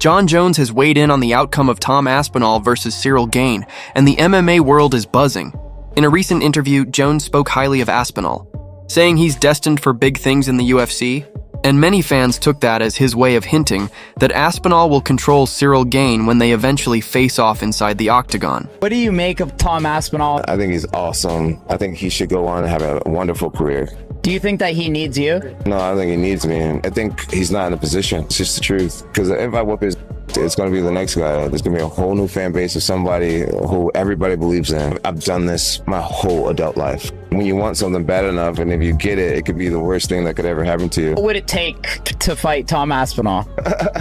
Jon Jones has weighed in on the outcome of Tom Aspinall versus Ciryl Gane, and the MMA world is buzzing. In a recent interview, Jones spoke highly of Aspinall, saying he's destined for big things in the UFC, and many fans took that as his way of hinting that Aspinall will control Ciryl Gane when they eventually face off inside the octagon. What do you make of Tom Aspinall? I think he's awesome. I think he should go on and have a wonderful career. Do you think that he needs you? No, I think he needs me. I think he's not in a position. It's just the truth. Because if I whoop his, it's going to be the next guy. There's going to be a whole new fan base of somebody who everybody believes in. I've done this my whole adult life. When you want something bad enough, and if you get it, it could be the worst thing that could ever happen to you. What would it take to fight Tom Aspinall?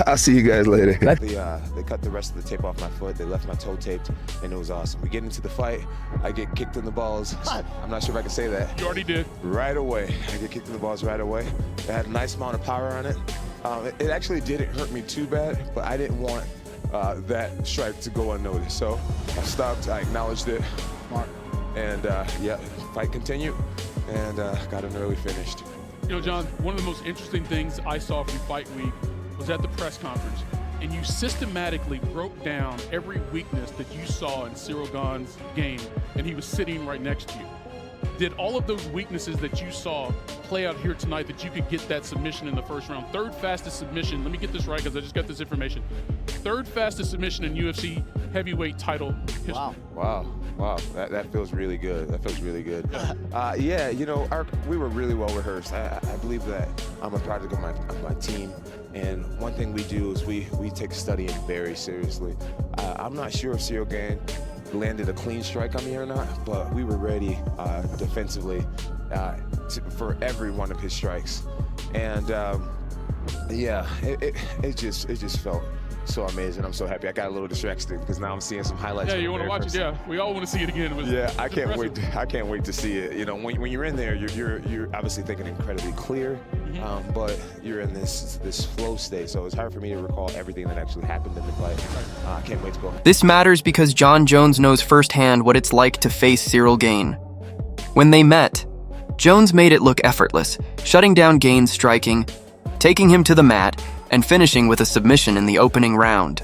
I'll see you guys later. They cut the rest of the tape off my foot. They left my toe taped, and it was awesome. We get into the fight. I get kicked in the balls. I'm not sure if I can say that. You already did. Right away. I get kicked in the balls right away. It had a nice amount of power on it. It actually didn't hurt me too bad, but I didn't want that strike to go unnoticed. So I stopped, I acknowledged it, and yeah, fight continued, and got an early finished. You know, Jon, one of the most interesting things I saw from Fight Week was at the press conference, and you systematically broke down every weakness that you saw in Ciryl Gane's game, and he was sitting right next to you. Did all of those weaknesses that you saw play out here tonight that you could get that submission in the first round? Third fastest submission, let me get this right because I just got this information. Third fastest submission in UFC heavyweight title history. Wow, that feels really good. That feels really good. Yeah, you know, we were really well rehearsed. I believe that I'm a product of my team, and one thing we do is we take studying very seriously. I'm not sure if Ciryl Gane landed a clean strike on me or not, but we were ready defensively for every one of his strikes, and yeah, it just felt so amazing. I'm so happy. I got a little distracted because now I'm seeing some highlights. Yeah, you want to watch it? Yeah, we all want to see it again. Yeah, I can't wait. I can't wait to see it. You know, when you're in there, you're obviously thinking incredibly clear, but you're in this flow state. So it's hard for me to recall everything that actually happened in the fight. I can't wait to go. This matters because Jon Jones knows firsthand what it's like to face Ciryl Gane. When they met, Jones made it look effortless, shutting down Gane's striking, taking him to the mat, and finishing with a submission in the opening round.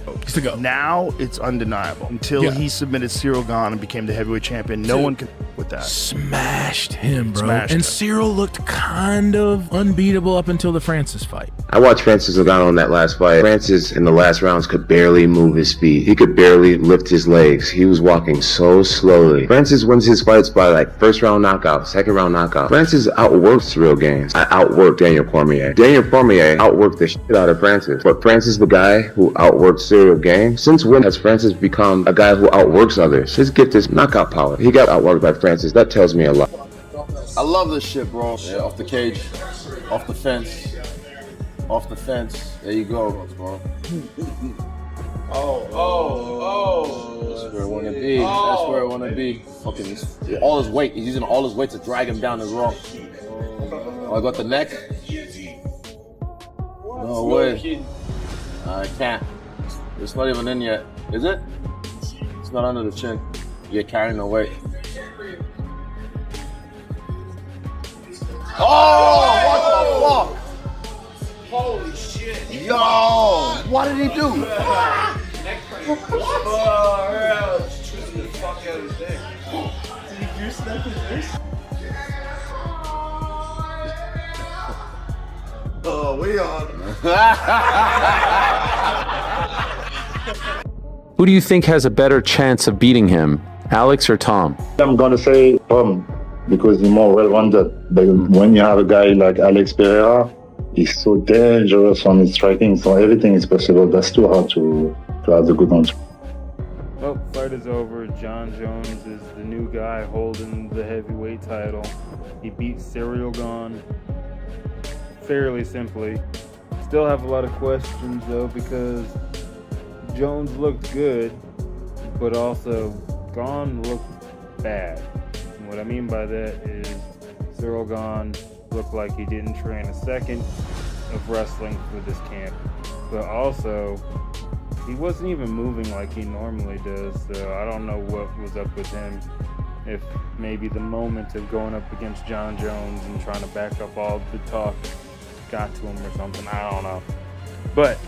Now it's undeniable. Until he submitted Ciryl Gane and became the heavyweight champion, no one could with that. Smashed him, bro. Smashed him. Ciryl looked kind of unbeatable up until the Francis fight. I watched Francis Gane on that last fight. Francis in the last rounds could barely move his feet. He could barely lift his legs. He was walking so slowly. Francis wins his fights by like first round knockout, second round knockout. Francis outworked Ciryl Gane. I outworked Daniel Cormier. Daniel Cormier outworked the shit out of Francis. But Francis, the guy who outworked Ciryl Gane, since when has Francis become a guy who outworks others? His gift is knockout power. He got outworked by Francis. That tells me a lot. I love this shit, bro. Yeah, off the cage, off the fence, off the fence. There you go, bro. That's where I want to be. That's where I want to be. Fucking all his weight. He's using all his weight to drag him down as well. Oh, I got the neck. No way. I can't. It's not even in yet. Is it? It's not under the chin. You're carrying the weight. Oh, what the fuck? Holy shit. Yo, what did he do? Neck crank. Oh, just twisting the fuck out of his neck. Did he goose snap his wrist? Oh, we on. Who do you think has a better chance of beating him, Alex or Tom? I'm gonna say Tom, because he's more well-rounded. But when you have a guy like Alex Pereira, he's so dangerous on his striking, so everything is possible. That's too hard to have the good ones. Well, fight is over. Jon Jones is the new guy holding the heavyweight title. He beat Ciryl Gane fairly simply. Still have a lot of questions though, because Jones looked good, but also Gane looked bad. And what I mean by that is Ciryl Gane looked like he didn't train a second of wrestling for this camp, but also he wasn't even moving like he normally does, so I don't know what was up with him. If maybe the moment of going up against Jon Jones and trying to back up all the talk got to him or something, I don't know. But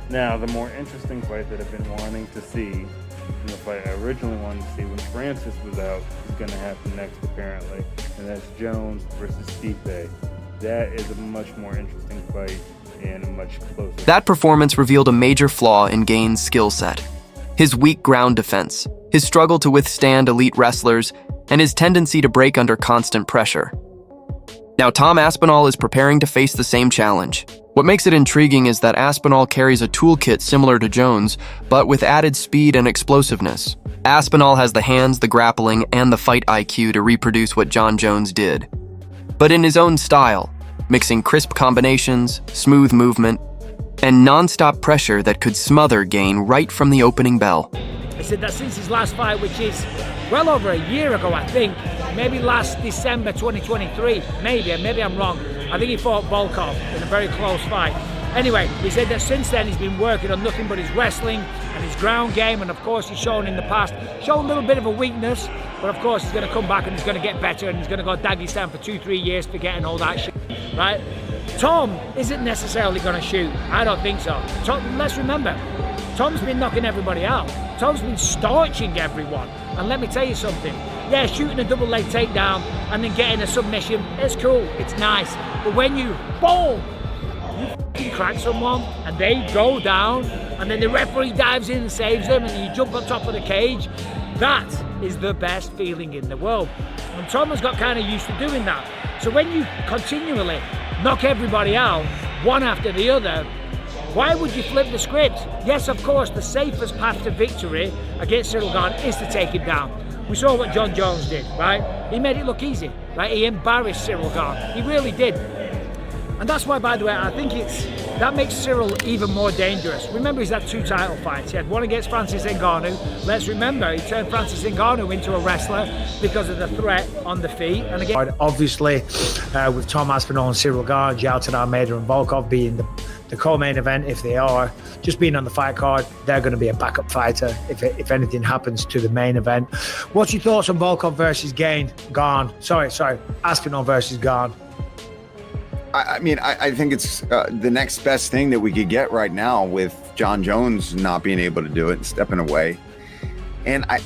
Now, the more interesting fight that I've been wanting to see, and the fight I originally wanted to see when Francis was out, is going to happen next, apparently, and that's Jones versus Stipe. That is a much more interesting fight and a much closer. That performance revealed a major flaw in Gane's skill set. His weak ground defense, his struggle to withstand elite wrestlers, and his tendency to break under constant pressure. Now, Tom Aspinall is preparing to face the same challenge. What makes it intriguing is that Aspinall carries a toolkit similar to Jones, but with added speed and explosiveness. Aspinall has the hands, the grappling, and the fight IQ to reproduce what Jon Jones did, but in his own style, mixing crisp combinations, smooth movement, and non-stop pressure that could smother Gane right from the opening bell. I said that since his last fight, which is well over a year ago, I think, maybe last December 2023, maybe I'm wrong. I think he fought Volkov in a very close fight. Anyway, he said that since then he's been working on nothing but his wrestling and his ground game, and of course he's shown in the past, shown a little bit of a weakness, but of course he's going to come back and he's going to get better, and he's going to go Dagestan for 2-3 years forgetting all that shit, right? Tom isn't necessarily going to shoot. I don't think so. Let's remember, Tom's been knocking everybody out. Tom's been starching everyone. And let me tell you something. Yeah, shooting a double leg takedown and then getting a submission, it's cool, it's nice. But when you, boom, you crack someone and they go down and then the referee dives in and saves them and you jump on top of the cage, that is the best feeling in the world. And Tom has got kind of used to doing that. So when you continually knock everybody out, one after the other, why would you flip the script? Yes, of course, the safest path to victory against Ciryl Gane is to take him down. We saw what Jon Jones did, right? He made it look easy, right? He embarrassed Ciryl Gane. He really did. And that's why, by the way, I think that makes Ciryl even more dangerous. Remember, he's had 2 title fights. He had one against Francis Ngannou. Let's remember, he turned Francis Ngannou into a wrestler because of the threat on the feet. And again, obviously, with Tom Aspinall and Ciryl Gane, Jailton Almeida and Volkov being the co-main event, if they are, just being on the fight card, they're going to be a backup fighter if anything happens to the main event. What's your thoughts on Volkov versus Gane? Aspinall versus Gane? I mean, I think it's the next best thing that we could get right now with Jon Jones not being able to do it and stepping away. And I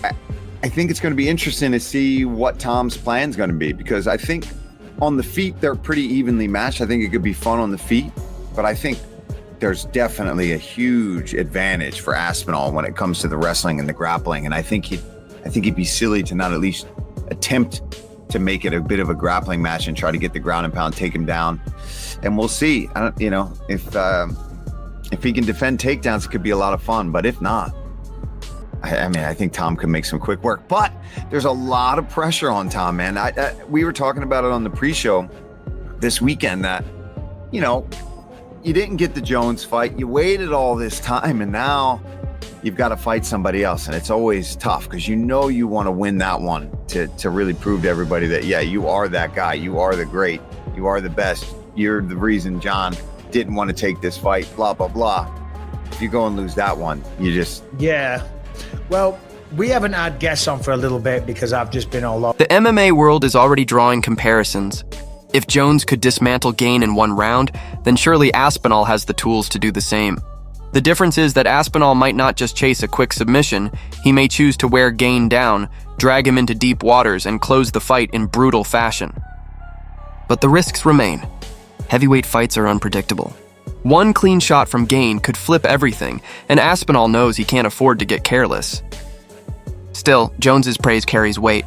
think it's going to be interesting to see what Tom's plan is going to be, because I think on the feet, they're pretty evenly matched. I think it could be fun on the feet, but I think there's definitely a huge advantage for Aspinall when it comes to the wrestling and the grappling. And I think he'd be silly to not at least attempt to make it a bit of a grappling match and try to get the ground and pound, take him down. And we'll see. If he can defend takedowns, it could be a lot of fun. But if not, I think Tom could make some quick work. But there's a lot of pressure on Tom, man. We were talking about it on the pre-show this weekend that, you didn't get the Jones fight. You waited all this time, and now you've got to fight somebody else. And it's always tough because you want to win that one to really prove to everybody that, yeah, you are that guy. You are the great. You are the best. You're the reason Jon didn't want to take this fight, blah, blah, blah. If you go and lose that one, you just... Yeah. Well, we haven't had guests on for a little bit because I've just been all over. The MMA world is already drawing comparisons. If Jones could dismantle Gane in one round, then surely Aspinall has the tools to do the same. The difference is that Aspinall might not just chase a quick submission, he may choose to wear Gane down, drag him into deep waters, and close the fight in brutal fashion. But the risks remain. Heavyweight fights are unpredictable. One clean shot from Gane could flip everything, and Aspinall knows he can't afford to get careless. Still, Jones's praise carries weight.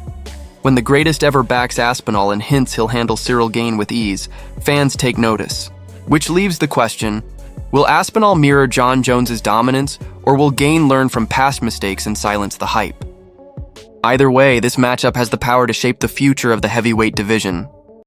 When the greatest ever backs Aspinall and hints he'll handle Ciryl Gane with ease, fans take notice. Which leaves the question, will Aspinall mirror Jon Jones's dominance, or will Gane learn from past mistakes and silence the hype? Either way, this matchup has the power to shape the future of the heavyweight division.